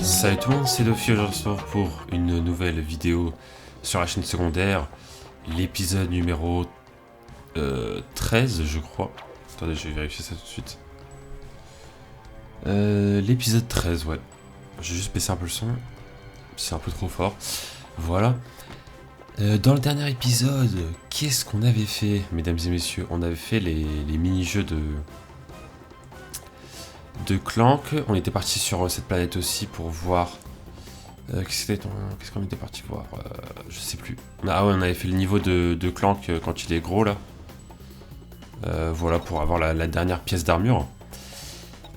Salut tout le monde, c'est Dofi. Aujourd'hui on se retrouve pour une nouvelle vidéo sur la chaîne secondaire. L'épisode numéro 13 je crois. Attendez, je vais vérifier ça tout de suite. L'épisode 13, ouais. Je vais juste baisser un peu le son. C'est un peu trop fort. Voilà. Dans le dernier épisode, qu'est-ce qu'on avait fait, mesdames et messieurs? On avait fait les mini-jeux de Clank. On était parti sur cette planète aussi pour voir... qu'est-ce qu'on était parti voir? Je sais plus. Ah ouais, on avait fait le niveau de Clank quand il est gros là. Voilà, pour avoir la dernière pièce d'armure.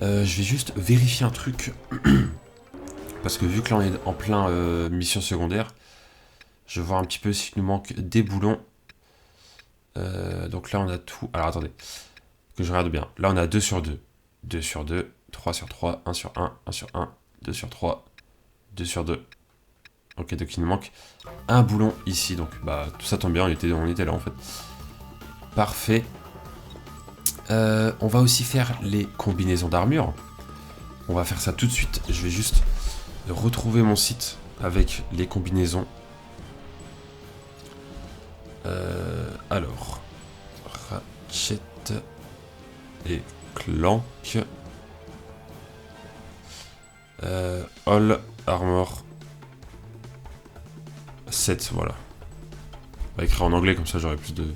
Je vais juste vérifier un truc. Parce que vu que là on est en plein mission secondaire, je vais voir un petit peu s'il nous manque des boulons. Donc là on a tout. Alors attendez, que je regarde bien. Là on a 2 sur 2. 2 sur 2, 3 sur 3, 1 sur 1, 1 sur 1, 2 sur 3, 2 sur 2. Ok, donc il nous manque un boulon ici. Donc bah tout ça tombe bien, on était là en fait. Parfait. On va aussi faire les combinaisons d'armure. On va faire ça tout de suite. Je vais juste retrouver mon site avec les combinaisons. Alors, Ratchet et Clank. All Armor 7, voilà. On va écrire en anglais, comme ça j'aurai plus de...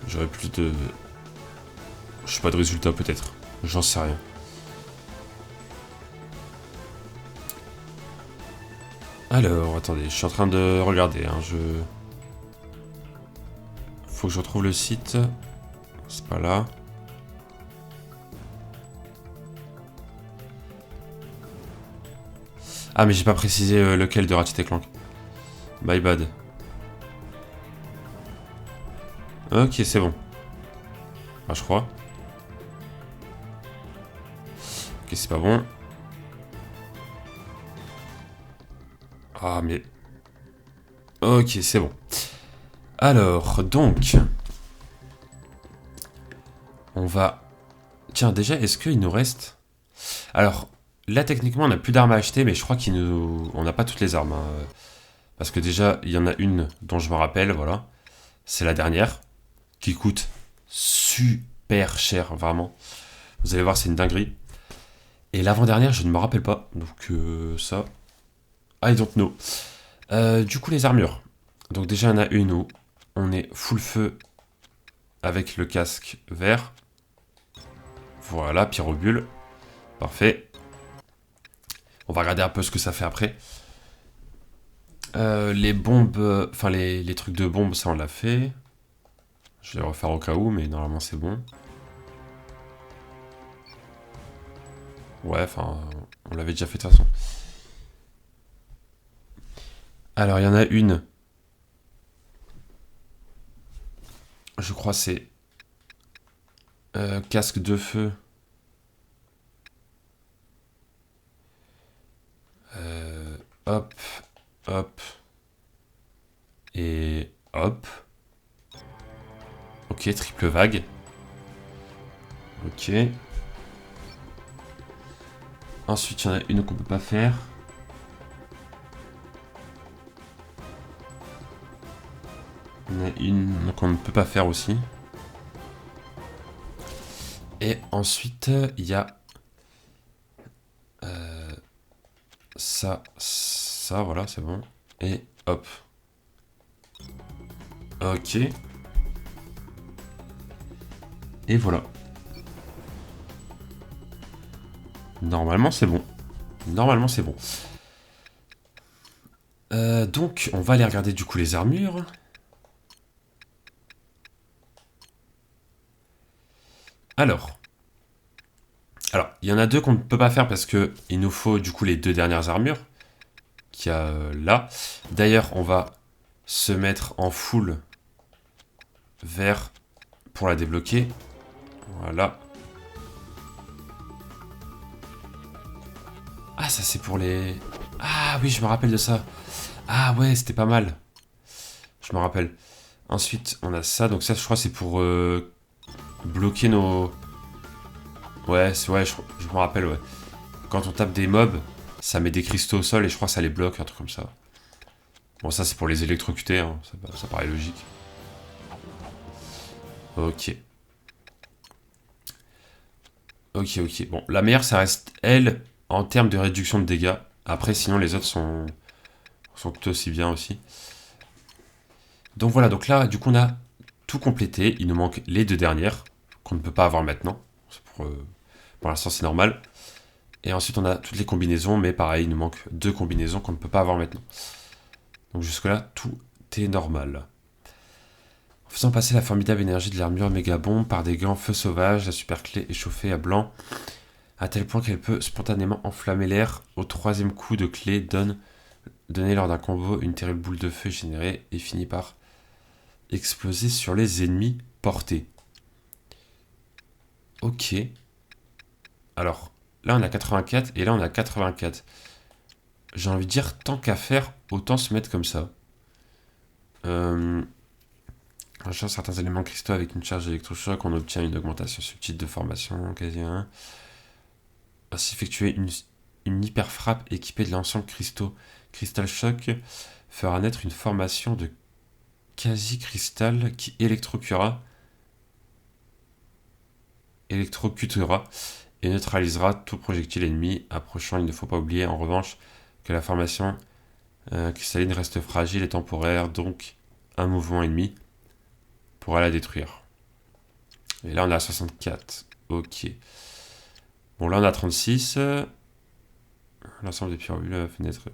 Je sais pas, de résultats peut-être. J'en sais rien. Alors, attendez, je suis en train de regarder. Faut que je retrouve le site. C'est pas là. Ah, mais j'ai pas précisé lequel de Ratchet et Clank. My bad. Ok, c'est bon. Ah, je crois. Ok, c'est pas bon. Ah, mais... Ok, c'est bon. Alors, donc... On va... Tiens, déjà, est-ce qu'il nous reste... Alors, là, techniquement, on n'a plus d'armes à acheter, mais je crois qu'il nous... On n'a pas toutes les armes. Hein. Parce que déjà, il y en a une dont je me rappelle, voilà. C'est la dernière. Qui coûte super cher, vraiment. Vous allez voir, c'est une dinguerie. Et l'avant-dernière, je ne me rappelle pas. Donc, ça... I don't know. Du coup, les armures. Donc déjà, il y en a une où on est full feu avec le casque vert. Voilà, pyrobule. Parfait. On va regarder un peu ce que ça fait après. Les bombes... Enfin, les trucs de bombes, ça, on l'a fait. Je vais les refaire au cas où, mais normalement, c'est bon. Ouais, enfin, on l'avait déjà fait de toute façon. Alors, il y en a une. Je crois c'est... casque de feu. Hop, hop. Et hop. Ok, triple vague. Ok. Ensuite, il y en a une qu'on peut pas faire. Il y en a une qu'on ne peut pas faire aussi. Et ensuite, il y a... ça, voilà, c'est bon. Et hop. Ok. Et voilà. Normalement, c'est bon. Normalement, c'est bon. Donc, on va aller regarder du coup les armures. Alors, il y en a deux qu'on ne peut pas faire parce que il nous faut du coup les deux dernières armures qu'il y a là. D'ailleurs, on va se mettre en full vert pour la débloquer. Voilà. Ah, ça c'est pour les... Ah oui, je me rappelle de ça. Ah ouais, c'était pas mal. Je me rappelle. Ensuite, on a ça. Donc ça, je crois, c'est pour bloquer nos... Ouais, je me rappelle, ouais. Quand on tape des mobs, Ça met des cristaux au sol et je crois que ça les bloque, un truc comme ça. Bon, ça c'est pour les électrocuter, hein. Ça paraît logique. Ok. Ok. Bon, la meilleure, ça reste elle, en termes de réduction de dégâts. Après, sinon, les autres sont tout aussi bien aussi. Donc voilà, donc là, du coup, on a tout complété. Il nous manque les deux dernières, qu'on ne peut pas avoir maintenant. Pour l'instant, c'est normal. Et ensuite, on a toutes les combinaisons, mais pareil, il nous manque deux combinaisons qu'on ne peut pas avoir maintenant. Donc jusque-là, tout est normal. En faisant passer la formidable énergie de l'armure méga bombe par des gants feu sauvage, la super clé échauffée à blanc, à tel point qu'elle peut spontanément enflammer l'air au troisième coup de clé donné lors d'un combo, une terrible boule de feu générée et finit par exploser sur les ennemis portés. Ok. Alors, là on a 84 et là on a 84. J'ai envie de dire, tant qu'à faire, autant se mettre comme ça. Recharge certains éléments cristaux avec une charge électrochoc, on obtient une augmentation subtile de formation, quasi 1. Ainsi effectuer une hyper frappe équipée de l'ensemble cristaux. Crystal Shock fera naître une formation de quasi-cristal qui électrocutera et neutralisera tout projectile ennemi approchant. Il ne faut pas oublier en revanche que la formation cristalline reste fragile et temporaire, donc un mouvement ennemi pourra la détruire. Et là on a 64. Ok. Bon là on a 36. L'ensemble des pyrobules fenêtre.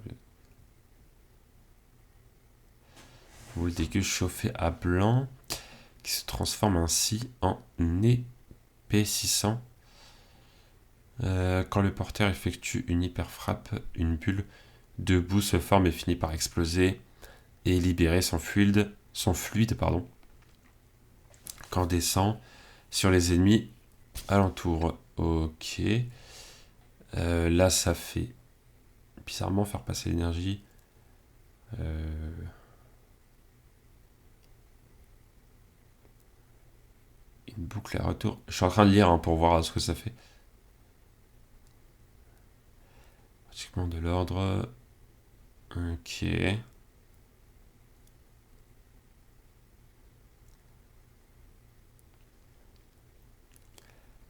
Boule d'aiguë chauffée à blanc qui se transforme ainsi en épaississant. Quand le porteur effectue une hyper frappe, une bulle de boue se forme et finit par exploser et libérer son fluide, quand descend sur les ennemis alentour. Ok. Là, ça fait bizarrement faire passer l'énergie. Une boucle à retour. Je suis en train de lire pour voir ce que ça fait. Pratiquement de l'ordre. Ok.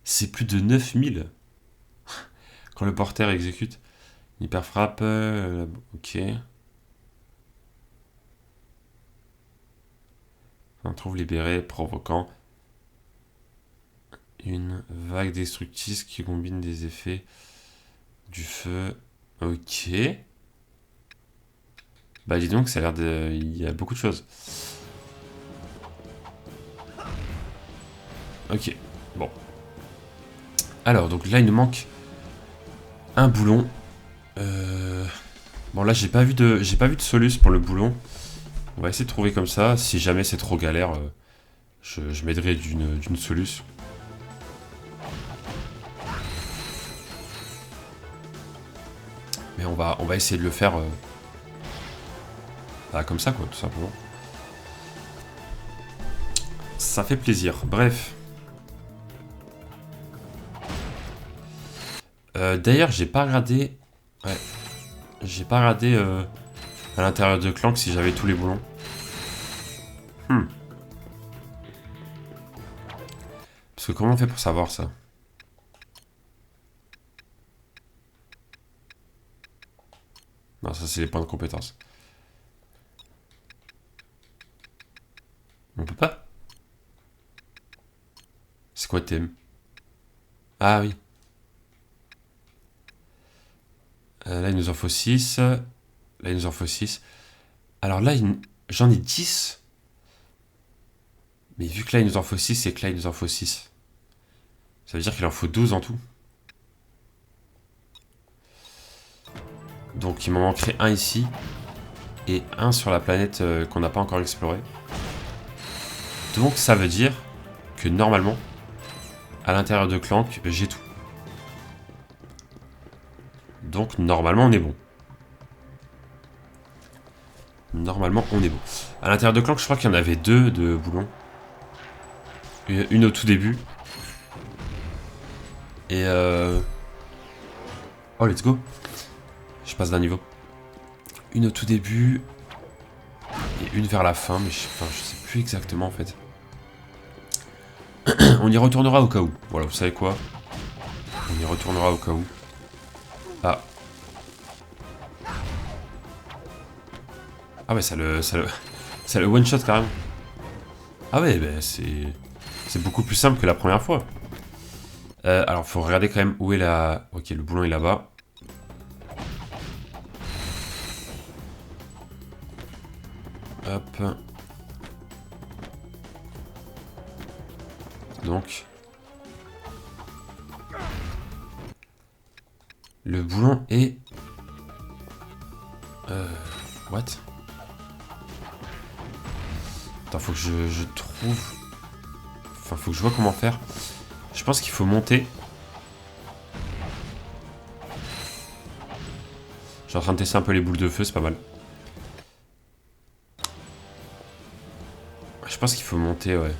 C'est plus de 9000 quand le porteur exécute. Une hyper frappe. Ok. On trouve libéré, provoquant une vague destructrice qui combine des effets du feu. Ok. Bah dis donc, ça a l'air de... Il y a beaucoup de choses. Ok, bon. Alors, donc là, il nous manque un boulon. Bon, là, j'ai pas vu de solus pour le boulon. On va essayer de trouver comme ça. Si jamais c'est trop galère, je m'aiderai d'une solus. Mais on va essayer de le faire comme ça, quoi, tout simplement. Ça fait plaisir. Bref. D'ailleurs, j'ai pas regardé... Ouais. J'ai pas regardé à l'intérieur de Clank si j'avais tous les boulons. Parce que comment on fait pour savoir ça? Non, ça c'est les points de compétence. On peut pas? C'est quoi thème? Ah oui. Là, il nous en faut 6. Là, il nous en faut 6. Alors là, j'en ai 10. Mais vu que là, il nous en faut 6 et que là, il nous en faut 6. Ça veut dire qu'il en faut 12 en tout. Donc, il m'en manquerait un ici. Et un sur la planète qu'on n'a pas encore explorée. Donc, ça veut dire que normalement, à l'intérieur de Clank, j'ai tout. Donc, normalement, on est bon. Normalement, on est bon. À l'intérieur de Clank, je crois qu'il y en avait 2 de boulons. Une au tout début. Et Oh, let's go. Je passe d'un niveau. Une au tout début. Et une vers la fin, mais je sais plus exactement en fait. On y retournera au cas où. Voilà, vous savez quoi? On y retournera au cas où. Ah. Ah ouais, ça le one shot carrément. Ah ouais, bah c'est beaucoup plus simple que la première fois. Alors, faut regarder quand même où est la... Ok, le boulon est là-bas. Hop. Donc... Le boulon est... What? Attends, faut que je trouve... Enfin, faut que je vois comment faire. Je pense qu'il faut monter. Je suis en train de tester un peu les boules de feu, c'est pas mal. Je pense qu'il faut monter, ouais.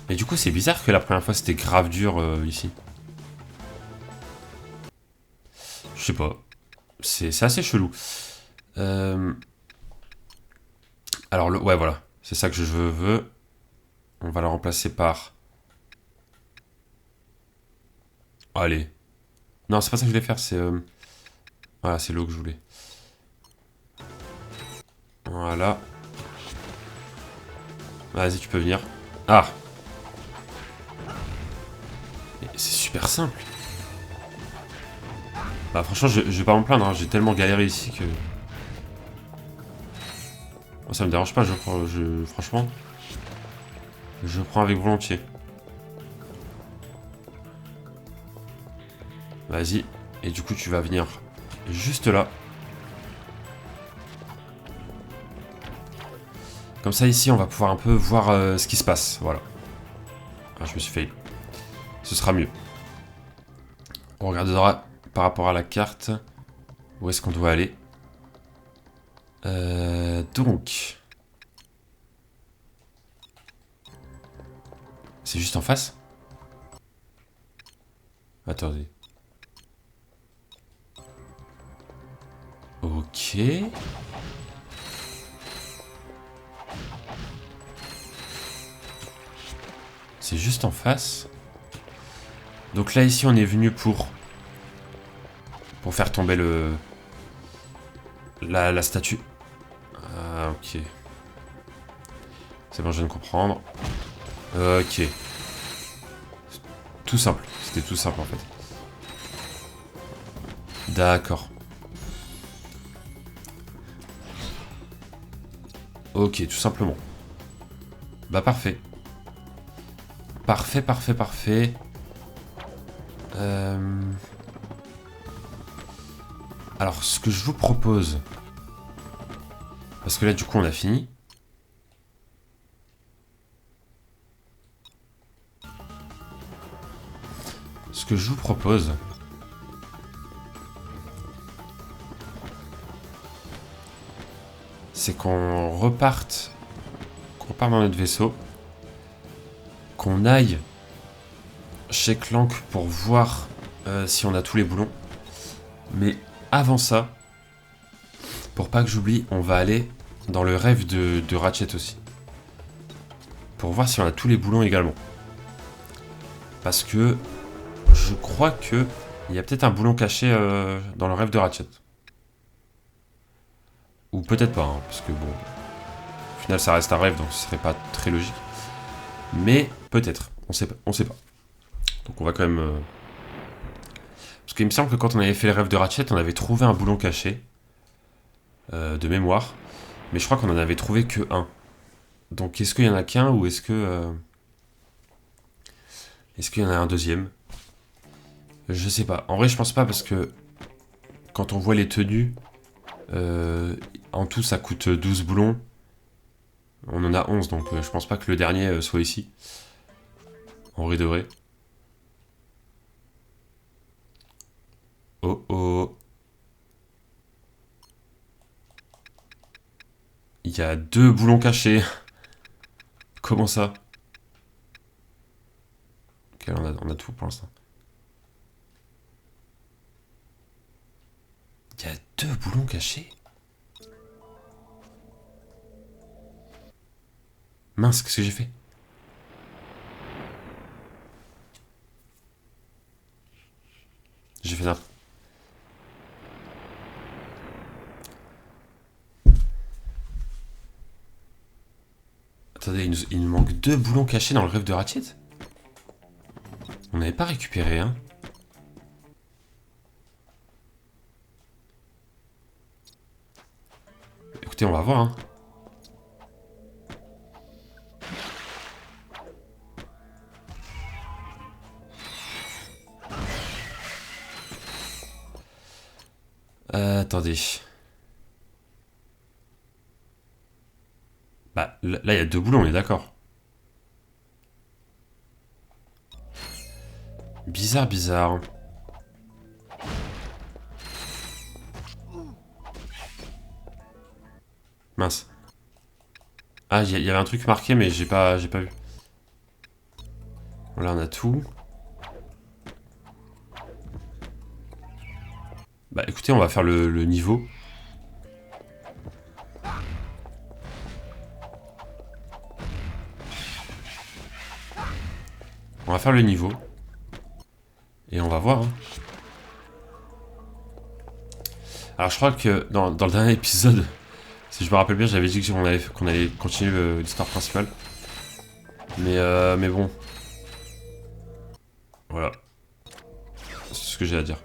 Et du coup, c'est bizarre que la première fois, c'était grave dur ici. Je sais pas. C'est assez chelou. Alors, ouais, voilà. C'est ça que je veux. On va le remplacer par... Allez. Non, c'est pas ça que je voulais faire, c'est... Voilà, c'est l'eau que je voulais. Voilà. Vas-y, tu peux venir. Ah! C'est super simple. Bah franchement, je vais pas m'en plaindre, hein. J'ai tellement galéré ici que... Moi, ça me dérange pas, franchement, je prends avec volontiers. Vas-y. Et du coup, tu vas venir juste là. Comme ça, ici, on va pouvoir un peu voir ce qui se passe. Voilà. Ah, je me suis fait. Ce sera mieux. On regardera par rapport à la carte où est-ce qu'on doit aller. Donc... C'est juste en face? Attendez. Ok. C'est juste en face. Donc là, ici, on est venu pour faire tomber la statue. Ah, ok. C'est bon, je viens de comprendre. Ok. Tout simple. C'était tout simple, en fait. D'accord. Ok, tout simplement. Bah, parfait. Parfait, parfait, parfait. Alors, ce que je vous propose... Parce que là, du coup, on a fini. Ce que je vous propose... C'est qu'on reparte... Qu'on reparte dans notre vaisseau. Qu'on aille chez Clank pour voir si on a tous les boulons. Mais avant ça... Pour pas que j'oublie, on va aller dans le rêve de Ratchet aussi. Pour voir si on a tous les boulons également. Parce que je crois que il y a peut-être un boulon caché dans le rêve de Ratchet. Ou peut-être pas, hein, parce que bon... Au final, ça reste un rêve, donc ce serait pas très logique. Mais peut-être, on sait pas. On sait pas. Donc on va quand même... Parce qu'il me semble que quand on avait fait le rêve de Ratchet, on avait trouvé un boulon caché. De mémoire. Mais je crois qu'on en avait trouvé que un. Donc est-ce qu'il y en a qu'un ou est-ce que... Est-ce qu'il y en a un deuxième? Je sais pas. En vrai, je pense pas parce que quand on voit les tenues, en tout, ça coûte 12 boulons. On en a 11, donc je pense pas que le dernier soit ici. En vrai de vrai. Oh oh. Il y a 2 boulons cachés. Comment ça? Ok, là, on a tout pour l'instant. Il y a 2 boulons cachés. Mince, qu'est-ce que j'ai fait? J'ai fait n'importe. Attendez, il nous manque 2 boulons cachés dans le rêve de Ratchet. On n'avait pas récupéré, hein. Écoutez, on va voir, hein. Attendez. Bah, là, il y a 2 boulons, on est d'accord. Bizarre, bizarre. Mince. Ah, il y avait un truc marqué, mais j'ai pas vu. Là, on a tout. Bah, écoutez, on va faire le niveau. On va faire le niveau. Et on va voir, hein. Alors, je crois que dans le dernier épisode, si je me rappelle bien, j'avais dit qu'on allait continuer l'histoire principale. Mais bon. Voilà. C'est ce que j'ai à dire.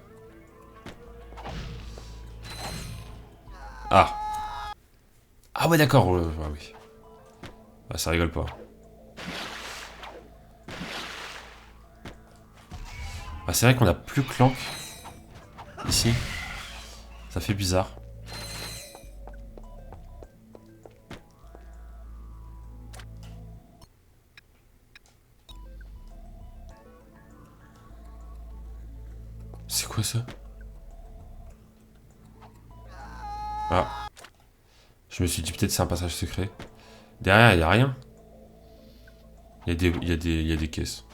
Ah. Ah ouais, d'accord. Oui. Ah, ça rigole pas. Ah, c'est vrai qu'on a plus Clank. Ici. Ça fait bizarre. C'est quoi ça? Ah. Je me suis dit peut-être c'est un passage secret. Derrière, il y a rien. Il y a des caisses.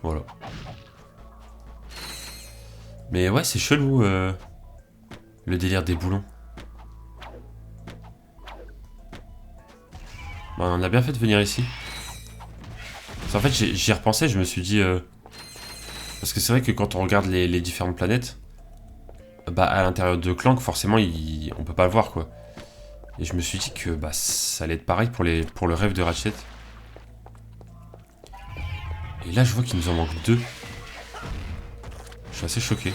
Voilà. Mais ouais, c'est chelou, le délire des boulons. Bah, on a bien fait de venir ici. En fait, j'y repensé, je me suis dit... Parce que c'est vrai que quand on regarde les différentes planètes, bah à l'intérieur de Clank, forcément, on peut pas le voir, quoi. Et je me suis dit que bah, ça allait être pareil pour le rêve de Ratchet. Et là, je vois qu'il nous en manque 2. Je suis assez choqué.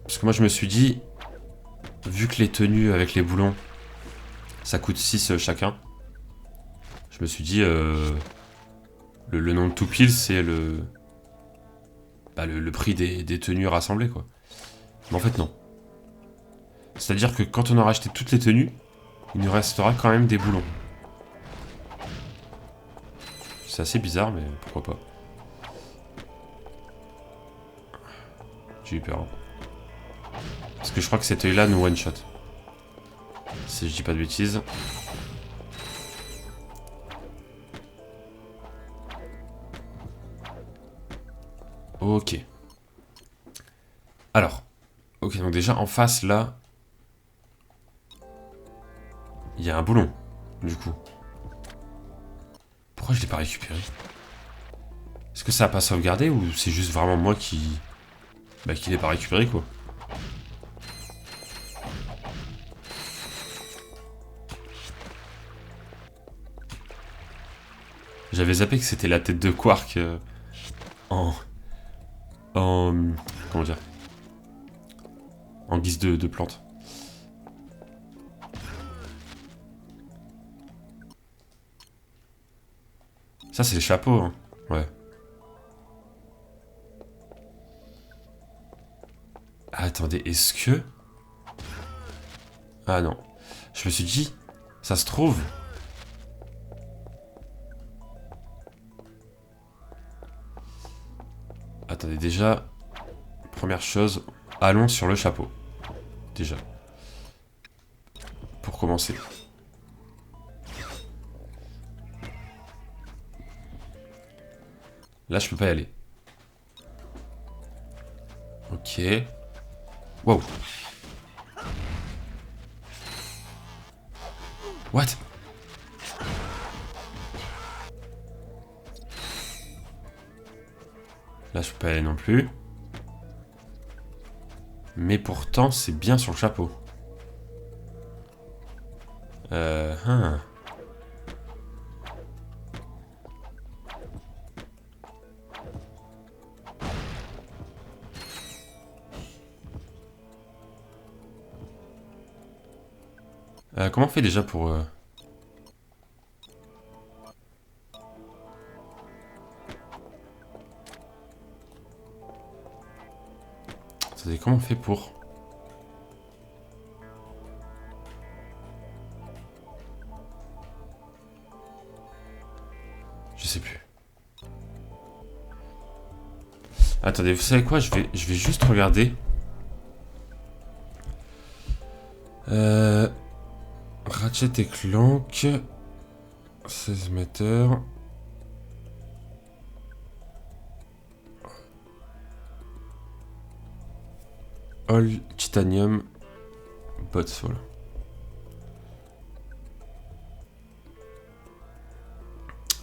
Parce que moi, je me suis dit, vu que les tenues avec les boulons, ça coûte 6 chacun, je me suis dit, le nom de tout pile, c'est le prix des tenues rassemblées, quoi. Mais en fait, non. C'est-à-dire que quand on aura acheté toutes les tenues, il nous restera quand même des boulons. C'est assez bizarre, mais pourquoi pas. J'ai eu peur. Hein. Parce que je crois que cet œil-là nous one-shot. Si je dis pas de bêtises. Ok. Alors. Ok, donc déjà, en face, là... Il y a un boulon, du coup. Pourquoi je l'ai pas récupéré? Est-ce que ça a pas sauvegardé ou c'est juste vraiment moi qui... Bah, qui l'ai pas récupéré, quoi. J'avais zappé que c'était la tête de Quark en... En... Comment dire? En guise de plante. Ça, c'est le chapeau, hein. Ouais. Ah, attendez, est-ce que... Ah non. Je me suis dit, ça se trouve... Attendez, déjà... Première chose, allons sur le chapeau. déjà. Pour commencer. Là, je peux pas y aller. Ok. Wow. What? Là, je peux pas y aller non plus. Mais pourtant, c'est bien sur le chapeau. Hein. Comment on fait déjà pour... Attendez, comment on fait pour... Je sais plus. Attendez, vous savez quoi? Je vais juste regarder. Ratchet et Clank. 16 mètres. All Titanium. Bots, voilà.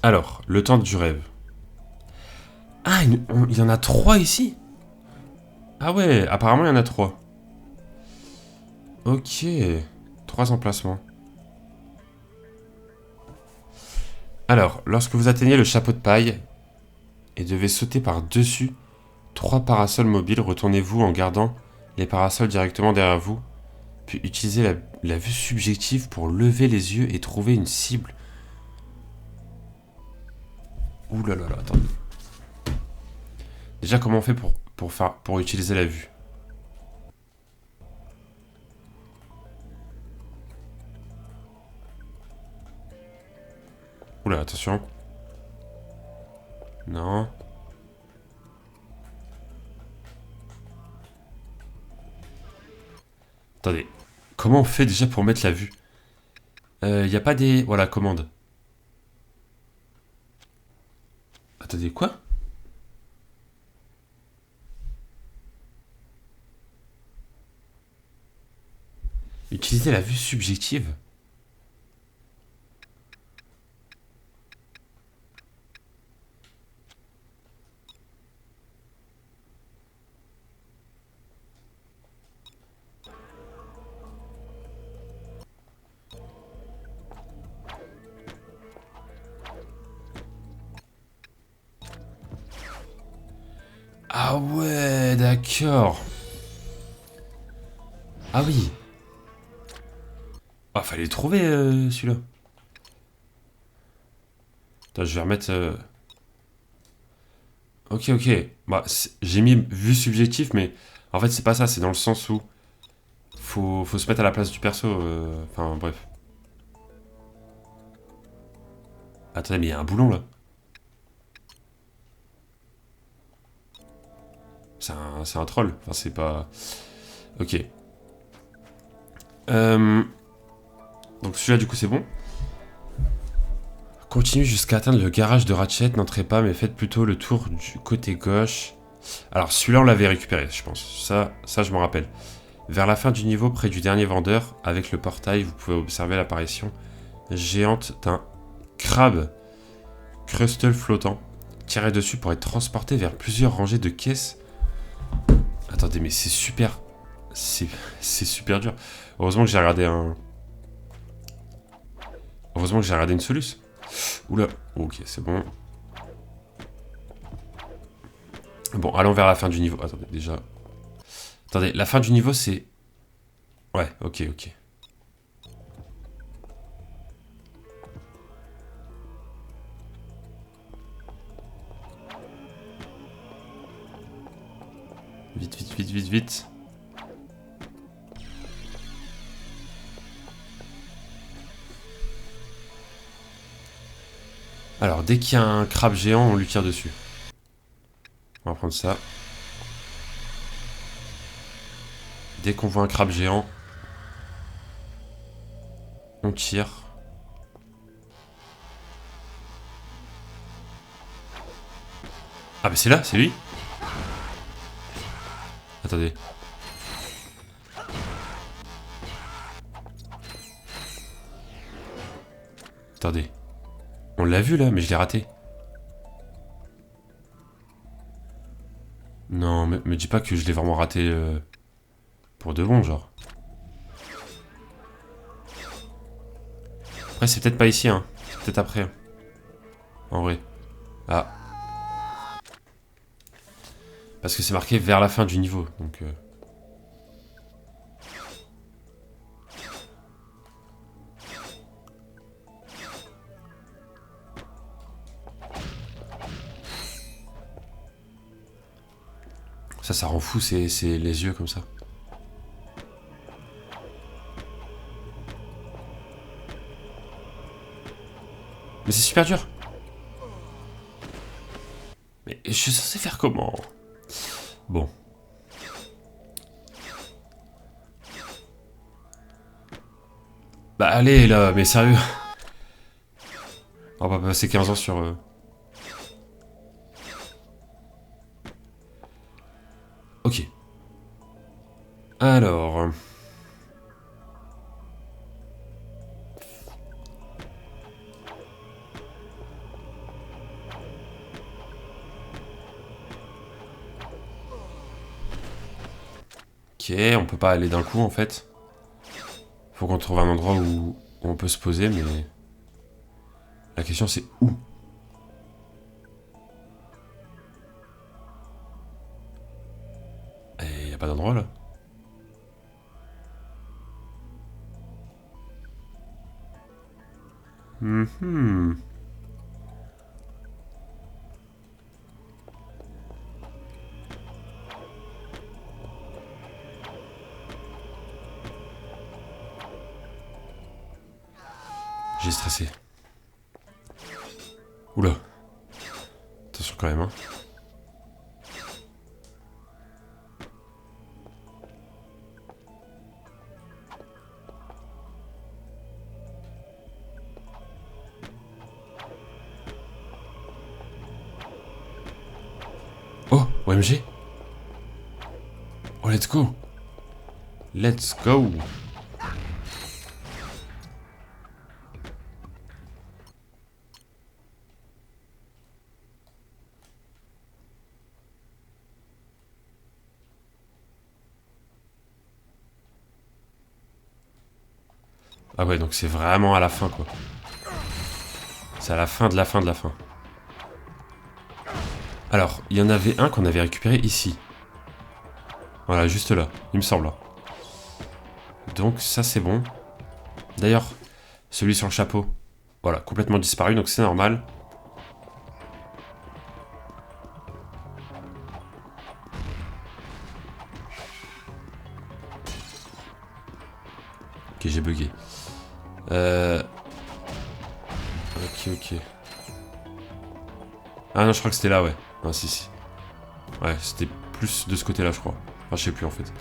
Alors, le temps du rêve. Ah, il y en a 3 ici? Ah ouais, apparemment il y en a 3. Ok. 3 emplacements. Alors, lorsque vous atteignez le chapeau de paille et devez sauter par-dessus 3 parasols mobiles, retournez-vous en gardant les parasols directement derrière vous, puis utilisez la vue subjective pour lever les yeux et trouver une cible. Ouh là là là, attendez. Déjà, comment on fait pour utiliser la vue? Oula, attention. Non. Attendez. Comment on fait déjà pour mettre la vue? Y a pas des... Voilà, commande. Attendez, quoi? Utiliser la vue subjective? Ah ouais, d'accord. Ah oui. Ah, fallait le trouver, celui-là. Attends, je vais remettre... Ok, ok. Bah, j'ai mis vue subjective, mais en fait, c'est pas ça. C'est dans le sens où faut se mettre à la place du perso. Enfin, bref. Attendez, mais il y a un boulon, là. C'est un troll. Enfin, c'est pas... Ok. Donc celui-là, du coup, c'est bon. Continuez jusqu'à atteindre le garage de Ratchet. N'entrez pas, mais faites plutôt le tour du côté gauche. Alors, celui-là, on l'avait récupéré, je pense. Ça, je m'en rappelle. Vers la fin du niveau, près du dernier vendeur, avec le portail, vous pouvez observer l'apparition géante d'un crabe crustal flottant. Tirez dessus pour être transporté vers plusieurs rangées de caisses. Attendez, mais c'est super... C'est super dur. Heureusement que j'ai regardé un... Heureusement que j'ai regardé une soluce. Oula, ok, c'est bon. Bon, allons vers la fin du niveau. Attendez, déjà... Attendez, la fin du niveau, c'est... Ouais, ok, ok. Vite, vite, vite, vite, vite. Alors, dès qu'il y a un crabe géant, on lui tire dessus. On va prendre ça. Dès qu'on voit un crabe géant, on tire. Ah bah c'est là, c'est lui. Attendez. Attendez. On l'a vu là, mais je l'ai raté. Non, me dis pas que je l'ai vraiment raté pour de bon, genre. Après, c'est peut-être pas ici, hein. C'est peut-être après. En vrai. Ah. Parce que c'est marqué vers la fin du niveau, donc... Ça rend fou, c'est les yeux comme ça. Mais c'est super dur. Mais je suis censé faire comment? Bon. Bah allez là, mais sérieux. On va pas passer 15 ans sur... Ok. Alors... Ok, on peut pas aller d'un coup en fait. Faut qu'on trouve un endroit où on peut se poser, mais... La question c'est où? Et y a pas d'endroit là? Mhm. J'ai stressé. Oula. Attention quand même, hein. Oh, OMG. Oh, let's go. Let's go. Ah ouais, donc c'est vraiment à la fin, quoi. C'est à la fin de la fin de la fin. Alors, il y en avait un qu'on avait récupéré ici. Voilà, juste là, il me semble. Donc ça, c'est bon. D'ailleurs, celui sur le chapeau, voilà, complètement disparu, donc c'est normal. Ok, j'ai bugué. Ok. Ah non, je crois que c'était là, ouais. Non, si. Ouais, c'était plus de ce côté-là, je crois. Enfin, je sais plus, en fait.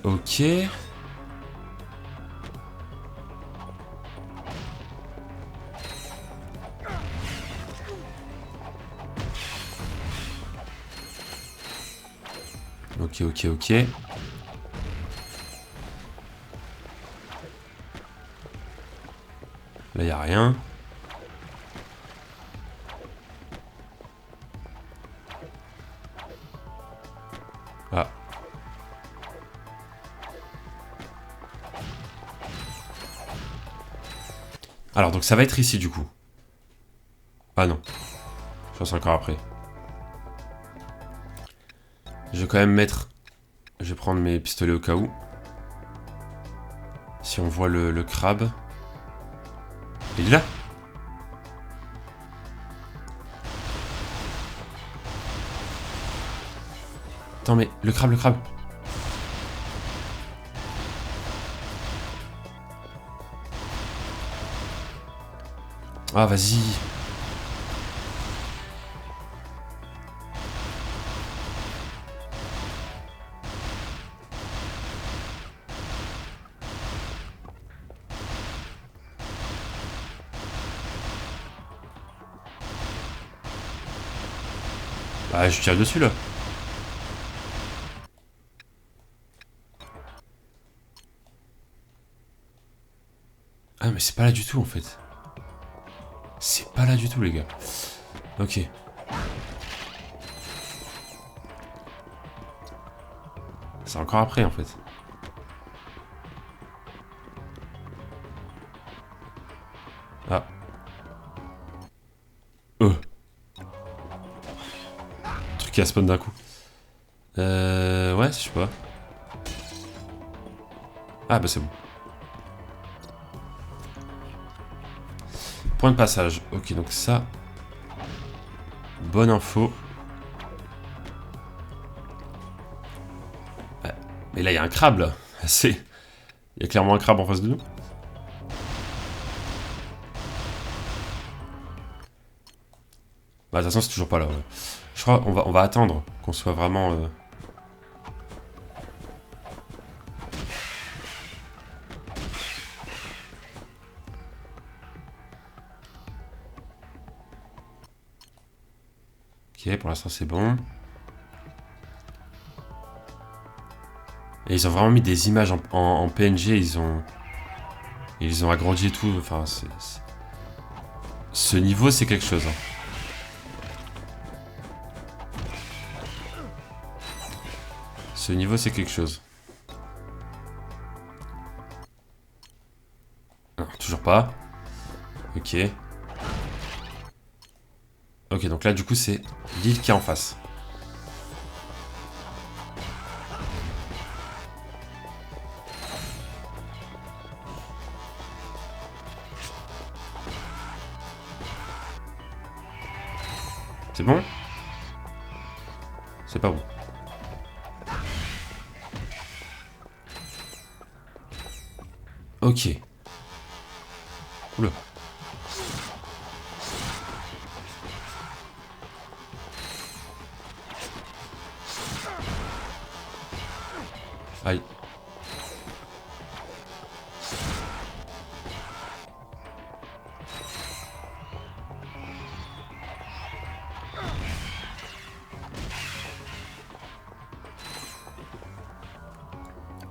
Ok. Ok. Là, y a rien. Ah. Alors, donc ça va être ici, du coup. Ah non. Je pense encore après. Je vais quand même mettre... Je vais prendre mes pistolets au cas où. Si on voit le crabe. Il est là. Attends, mais le crabe. Ah, vas-y. Ah, je tire dessus là. Ah, mais c'est pas là du tout en fait. C'est pas là du tout, les gars. Ok. C'est encore après en fait. Ah. Truc qui a spawn d'un coup. Ouais, je sais pas. Ah, bah c'est bon. Point de passage. Ok, donc ça. Bonne info. Ouais. Mais là, il y a un crabe là. C'est. Il y a clairement un crabe en face de nous. Bah, de toute façon, c'est toujours pas là. Ouais. Je crois qu'on va attendre qu'on soit vraiment. Ok, pour l'instant, c'est bon. Et ils ont vraiment mis des images en PNG. Ils ont agrandi et tout. Enfin, ce niveau, c'est quelque chose. Hein. Ce niveau, c'est quelque chose. Non, toujours pas. Ok. Ok, donc là, du coup, c'est l'île qui est en face. C'est bon? C'est pas bon. Ok. Oula. Aïe.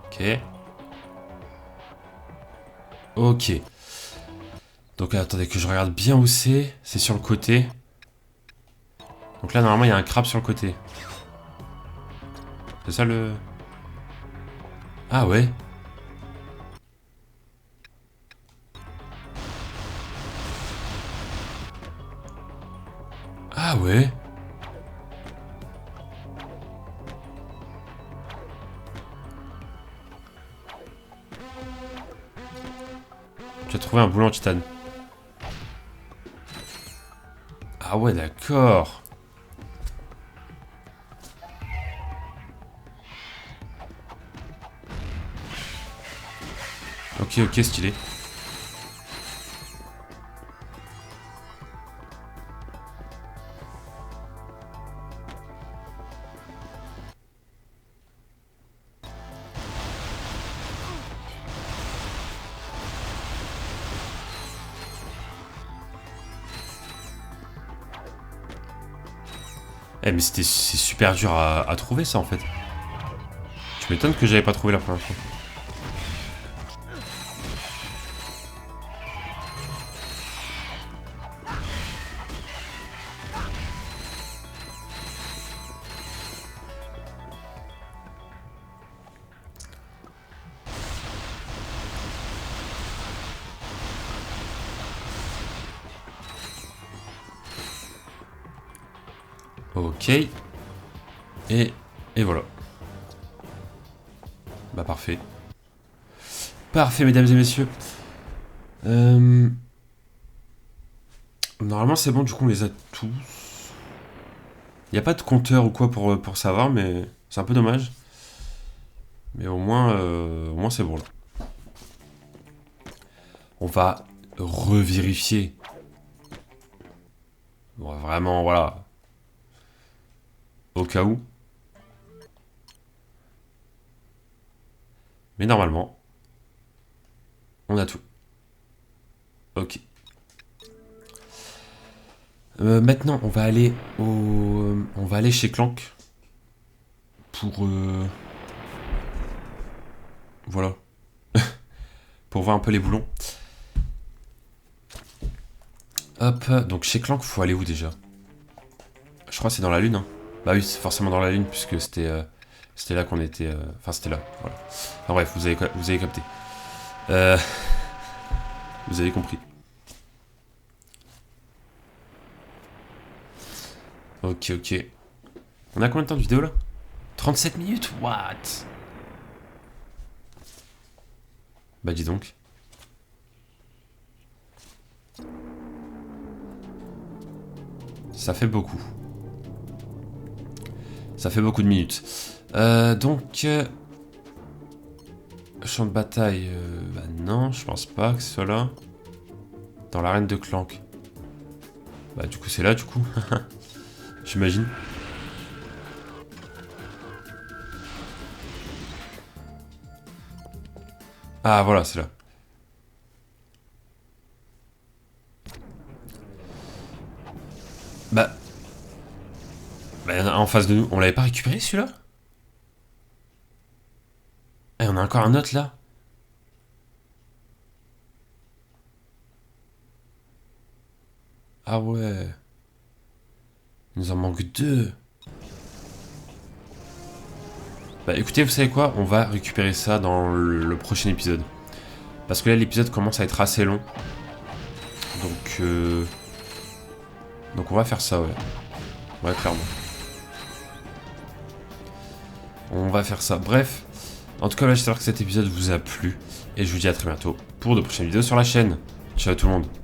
Ok. Ok. Donc attendez que je regarde bien où c'est. C'est sur le côté. Donc là, normalement, il y a un crabe sur le côté. C'est ça le... Ah ouais. Ah ouais. Tu as trouvé un boulot en titane. Ah ouais, d'accord. Ok, ok, stylé. Eh, mais c'est super dur à trouver ça en fait. Tu m'étonnes que j'avais pas trouvé la première fois. Ok. Et voilà. Bah parfait. Parfait, mesdames et messieurs. Euh, Normalement, c'est bon, du coup, on les a tous. Il n'y a pas de compteur ou quoi pour savoir, mais c'est un peu dommage. Mais au moins c'est bon là. On va revérifier. Bon, vraiment, voilà. Au cas où. Mais normalement, on a tout. Ok. Maintenant, on va aller on va aller chez Clank. Pour... Voilà. Pour voir un peu les boulons. Hop, donc chez Clank, faut aller où déjà? Je crois que c'est dans la lune, hein. Bah oui, c'est forcément dans la lune, puisque c'était là qu'on était... Enfin, c'était là, voilà. Enfin bref, vous avez capté. Vous avez compris. Ok, ok. On a combien de temps de vidéo, là? 37 minutes? What? Bah dis donc. Ça fait beaucoup. Ça fait beaucoup de minutes. Donc... champ de bataille... bah non, je pense pas que ce soit là. Dans l'arène de Clank. Bah du coup c'est là, du coup. J'imagine. Ah voilà, c'est là. Bah... Bah, il y en a un en face de nous. On l'avait pas récupéré, celui-là? Et on a encore un autre, là. Ah ouais. Il nous en manque deux. Bah écoutez, vous savez quoi? On va récupérer ça dans le prochain épisode. Parce que là, l'épisode commence à être assez long. Donc on va faire ça, ouais. Ouais, clairement. On va faire ça. Bref. En tout cas, là, j'espère que cet épisode vous a plu. Et je vous dis à très bientôt pour de prochaines vidéos sur la chaîne. Ciao tout le monde.